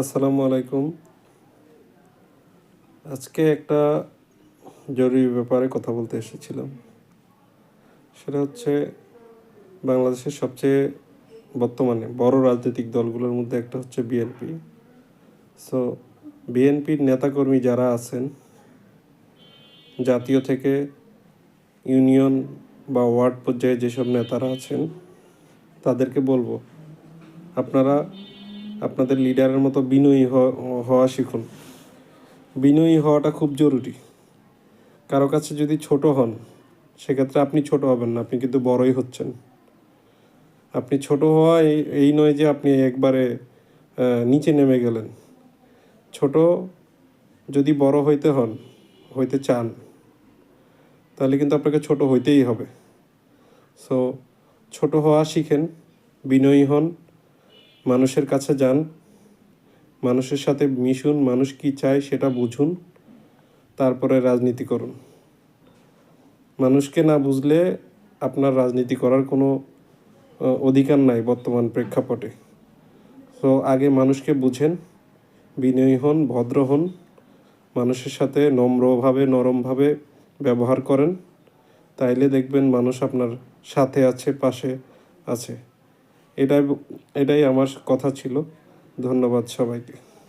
আসসালামু আলাইকুম। আজকে একটা জরুরি ব্যাপারে কথা বলতে এসেছিলাম। সেটা হচ্ছে বাংলাদেশের সবচেয়ে বর্তমানে বড় রাজনৈতিক দলগুলোর মধ্যে একটা হচ্ছে বিএনপি। সো বিএনপির নেতাকর্মী যারা আছেন, জাতীয় থেকে ইউনিয়ন বা ওয়ার্ড পর্যায়ে যেসব নেতারা আছেন, তাদেরকে বলবো, আপনারা আপনাদের লিডারের মতো বিনয়ী হওয়া শিখুন। বিনয়ী হওয়াটা খুব জরুরি। কারো কাছে যদি ছোট হন, সেক্ষেত্রে আপনি ছোট হবেন না, আপনি কিন্তু বড়ই হচ্ছেন। আপনি ছোট হওয়া এই নয় যে আপনি একবারে নিচে নেমে গেলেন। ছোট যদি বড় হইতে চান, তাহলে কিন্তু আপনাকে ছোট হইতেই হবে। সো ছোট হওয়া শিখেন, বিনয়ী হন, মানুষের কাছে যান, মানুষের সাথে মিশুন, মানুষ কী চায় সেটা বুঝুন, তারপরে রাজনীতি করুন। মানুষকে না বুঝলে আপনার রাজনীতি করার কোনো অধিকার নাই বর্তমান প্রেক্ষাপটে। তো আগে মানুষকে বুঝেন, বিনয়ী হন, ভদ্র হন, মানুষের সাথে নম্রভাবে নরমভাবে ব্যবহার করেন, তাইলে দেখবেন মানুষ আপনার সাথে আছে, পাশে আছে। এটাই এটাই আমার কথা ছিল। ধন্যবাদ সবাইকে।